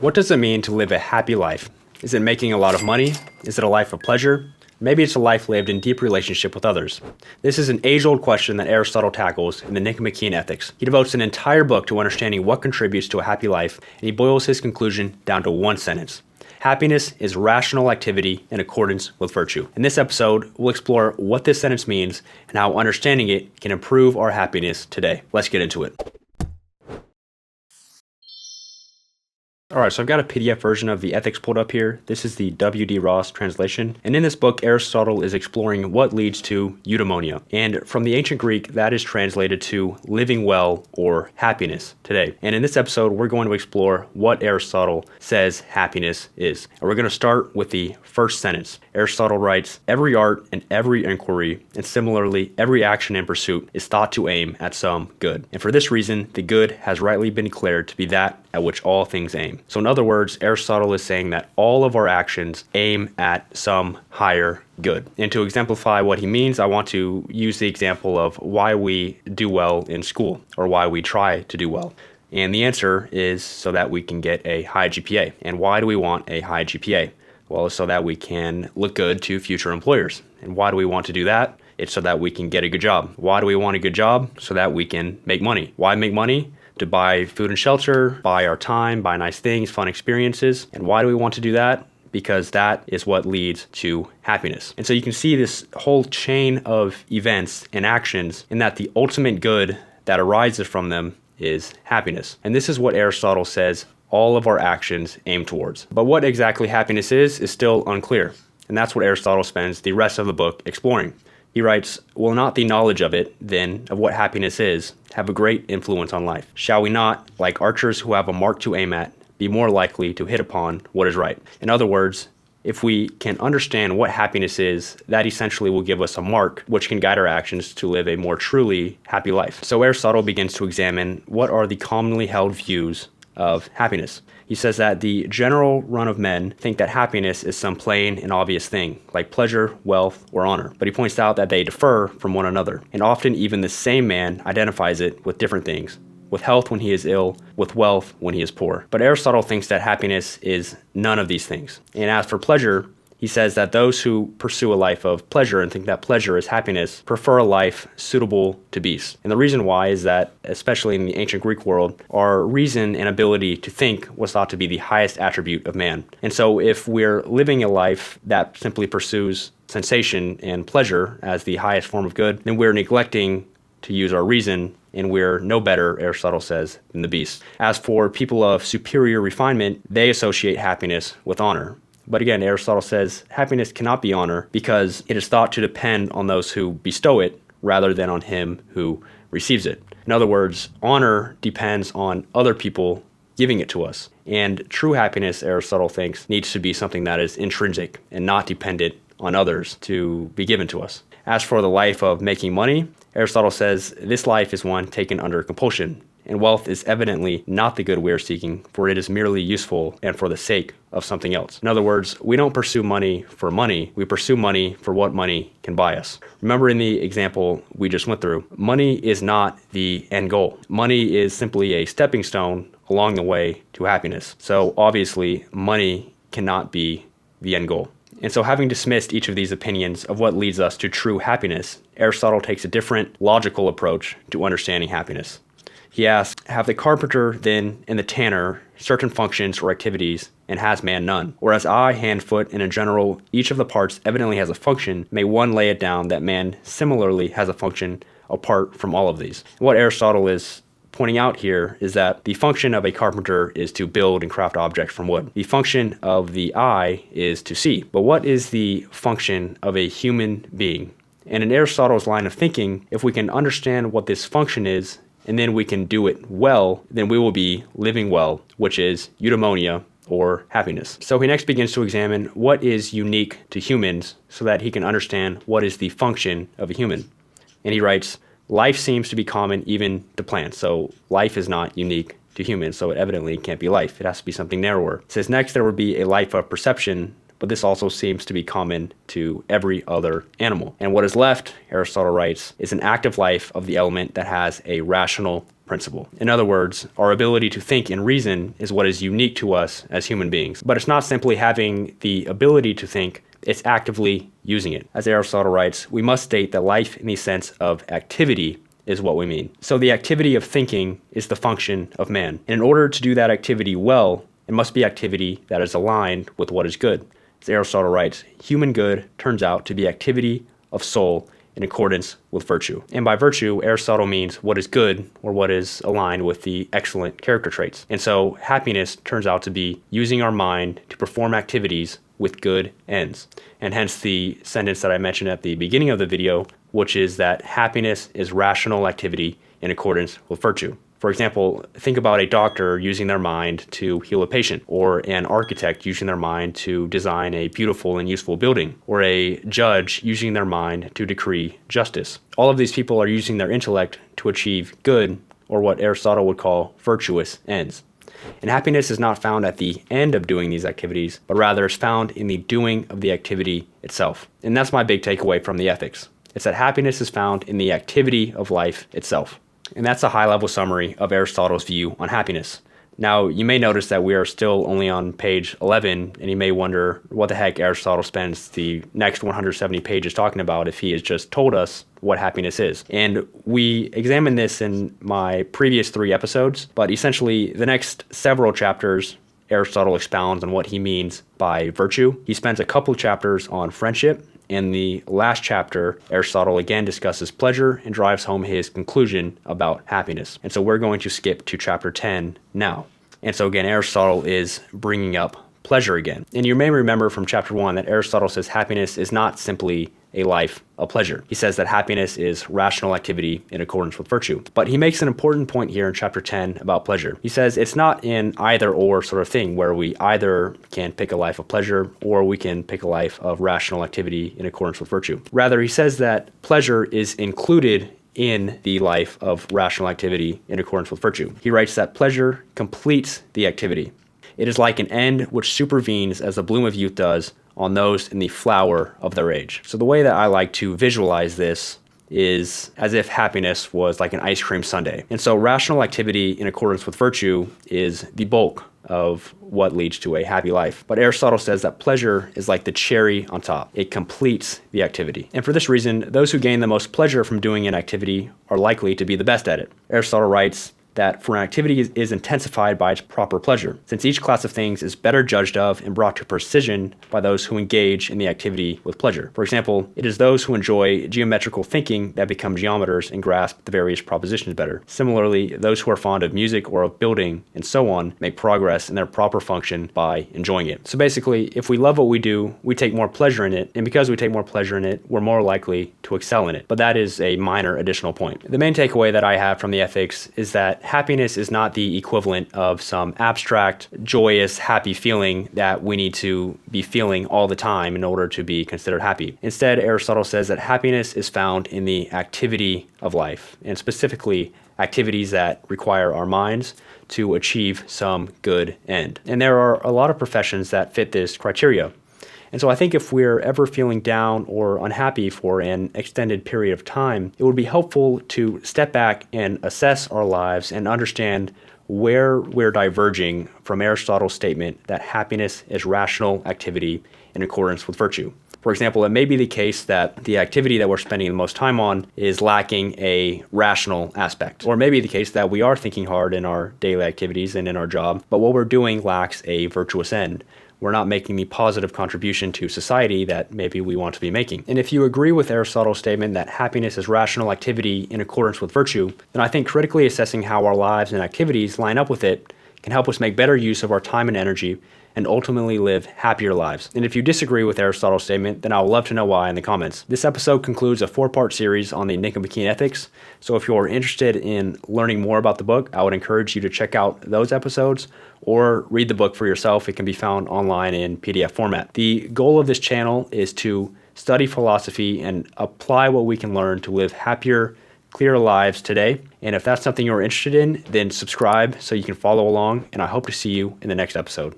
What does it mean to live a happy life? Is it making a lot of money? Is it a life of pleasure? Maybe it's a life lived in deep relationship with others. This is an age-old question that Aristotle tackles in the Nicomachean Ethics. He devotes an entire book to understanding what contributes to a happy life, and he boils his conclusion down to one sentence. Happiness is rational activity in accordance with virtue. In this episode, we'll explore what this sentence means and how understanding it can improve our happiness today. Let's get into it. Alright, so I've got a PDF version of the Ethics pulled up here. This is the W.D. Ross translation. And in this book, Aristotle is exploring what leads to eudaimonia. And from the ancient Greek, that is translated to living well or happiness today. And in this episode, we're going to explore what Aristotle says happiness is. And we're going to start with the first sentence. Aristotle writes, "Every art and every inquiry, and similarly every action and pursuit, is thought to aim at some good. And for this reason, the good has rightly been declared to be that at which all things aim." So in other words, Aristotle is saying that all of our actions aim at some higher good. And to exemplify what he means, I want to use the example of why we do well in school, or why we try to do well. And the answer is so that we can get a high GPA. And why do we want a high GPA? Well, it's so that we can look good to future employers. And why do we want to do that? It's so that we can get a good job. Why do we want a good job? So that we can make money. Why make money? To buy food and shelter, buy our time, buy nice things, fun experiences. And why do we want to do that? Because that is what leads to happiness. And so you can see this whole chain of events and actions in that the ultimate good that arises from them is happiness. And this is what Aristotle says all of our actions aim towards. But what exactly happiness is still unclear. And that's what Aristotle spends the rest of the book exploring. He writes, "Will not the knowledge of it, then, of what happiness is, have a great influence on life? Shall we not, like archers who have a mark to aim at, be more likely to hit upon what is right?" In other words, if we can understand what happiness is, that essentially will give us a mark which can guide our actions to live a more truly happy life. So Aristotle begins to examine what are the commonly held views of happiness. He says that the general run of men think that happiness is some plain and obvious thing, like pleasure, wealth, or honor. But he points out that they differ from one another, and often even the same man identifies it with different things. With health when he is ill, with wealth when he is poor. But Aristotle thinks that happiness is none of these things. And as for pleasure, he says that those who pursue a life of pleasure and think that pleasure is happiness prefer a life suitable to beasts. And the reason why is that, especially in the ancient Greek world, our reason and ability to think was thought to be the highest attribute of man. And so if we're living a life that simply pursues sensation and pleasure as the highest form of good, then we're neglecting to use our reason, and we're no better, Aristotle says, than the beasts. As for people of superior refinement, they associate happiness with honor. But again, Aristotle says happiness cannot be honor because it is thought to depend on those who bestow it rather than on him who receives it. In other words, honor depends on other people giving it to us. And true happiness, Aristotle thinks, needs to be something that is intrinsic and not dependent on others to be given to us. As for the life of making money, Aristotle says this life is one taken under compulsion. And wealth is evidently not the good we are seeking, for it is merely useful and for the sake of something else. In other words, we don't pursue money for money, we pursue money for what money can buy us. Remember in the example we just went through, money is not the end goal. Money is simply a stepping stone along the way to happiness. So obviously, money cannot be the end goal. And so having dismissed each of these opinions of what leads us to true happiness, Aristotle takes a different logical approach to understanding happiness. He asks, have the carpenter then and the tanner certain functions or activities, and has man none? Whereas eye, hand, foot, and in general, each of the parts evidently has a function, may one lay it down that man similarly has a function apart from all of these? And what Aristotle is pointing out here is that the function of a carpenter is to build and craft objects from wood. The function of the eye is to see. But what is the function of a human being? And in Aristotle's line of thinking, if we can understand what this function is, and then we can do it well, then we will be living well, which is eudaimonia, or happiness. So he next begins to examine what is unique to humans so that he can understand what is the function of a human. And he writes, life seems to be common even to plants. So life is not unique to humans, so it evidently can't be life. It has to be something narrower. It says next there will be a life of perception, but this also seems to be common to every other animal. And what is left, Aristotle writes, is an active life of the element that has a rational principle. In other words, our ability to think and reason is what is unique to us as human beings. But it's not simply having the ability to think, it's actively using it. As Aristotle writes, we must state that life in the sense of activity is what we mean. So the activity of thinking is the function of man. And in order to do that activity well, it must be activity that is aligned with what is good. As Aristotle writes, human good turns out to be activity of soul in accordance with virtue. And by virtue, Aristotle means what is good or what is aligned with the excellent character traits. And so happiness turns out to be using our mind to perform activities with good ends. And hence the sentence that I mentioned at the beginning of the video, which is that happiness is rational activity in accordance with virtue. For example, think about a doctor using their mind to heal a patient, or an architect using their mind to design a beautiful and useful building, or a judge using their mind to decree justice. All of these people are using their intellect to achieve good, or what Aristotle would call virtuous ends. And happiness is not found at the end of doing these activities, but rather is found in the doing of the activity itself. And that's my big takeaway from the ethics. It's that happiness is found in the activity of life itself. And that's a high-level summary of Aristotle's view on happiness. Now, you may notice that we are still only on page 11, and you may wonder what the heck Aristotle spends the next 170 pages talking about if he has just told us what happiness is. And we examined this in my previous 3 episodes, but essentially the next several chapters, Aristotle expounds on what he means by virtue. He spends a couple of chapters on friendship. In the last chapter, Aristotle again discusses pleasure and drives home his conclusion about happiness. And so we're going to skip to chapter 10 now. And so again, Aristotle is bringing up pleasure again. And you may remember from chapter 1 that Aristotle says happiness is not simply a life of pleasure. He says that happiness is rational activity in accordance with virtue. But he makes an important point here in chapter 10 about pleasure. He says it's not an either or sort of thing where we either can pick a life of pleasure or we can pick a life of rational activity in accordance with virtue. Rather, he says that pleasure is included in the life of rational activity in accordance with virtue. He writes that pleasure completes the activity. It is like an end which supervenes as the bloom of youth does on those in the flower of their age. So the way that I like to visualize this is as if happiness was like an ice cream sundae. And so rational activity in accordance with virtue is the bulk of what leads to a happy life. But Aristotle says that pleasure is like the cherry on top. It completes the activity. And for this reason, those who gain the most pleasure from doing an activity are likely to be the best at it. Aristotle writes that for an activity is intensified by its proper pleasure, since each class of things is better judged of and brought to precision by those who engage in the activity with pleasure. For example, it is those who enjoy geometrical thinking that become geometers and grasp the various propositions better. Similarly, those who are fond of music or of building and so on make progress in their proper function by enjoying it. So basically, if we love what we do, we take more pleasure in it, and because we take more pleasure in it, we're more likely to excel in it. But that is a minor additional point. The main takeaway that I have from the ethics is that happiness is not the equivalent of some abstract, joyous, happy feeling that we need to be feeling all the time in order to be considered happy. Instead, Aristotle says that happiness is found in the activity of life, and specifically activities that require our minds to achieve some good end. And there are a lot of professions that fit this criteria. And so I think if we're ever feeling down or unhappy for an extended period of time, it would be helpful to step back and assess our lives and understand where we're diverging from Aristotle's statement that happiness is rational activity in accordance with virtue. For example, it may be the case that the activity that we're spending the most time on is lacking a rational aspect. Or it may be the case that we are thinking hard in our daily activities and in our job, but what we're doing lacks a virtuous end. We're not making the positive contribution to society that maybe we want to be making. And if you agree with Aristotle's statement that happiness is rational activity in accordance with virtue, then I think critically assessing how our lives and activities line up with it can help us make better use of our time and energy and ultimately live happier lives. And if you disagree with Aristotle's statement, then I would love to know why in the comments. This episode concludes a 4-part series on the Nicomachean Ethics, so if you're interested in learning more about the book, I would encourage you to check out those episodes or read the book for yourself. It can be found online in PDF format. The goal of this channel is to study philosophy and apply what we can learn to live happier, clearer lives today. And if that's something you're interested in, then subscribe so you can follow along, and I hope to see you in the next episode.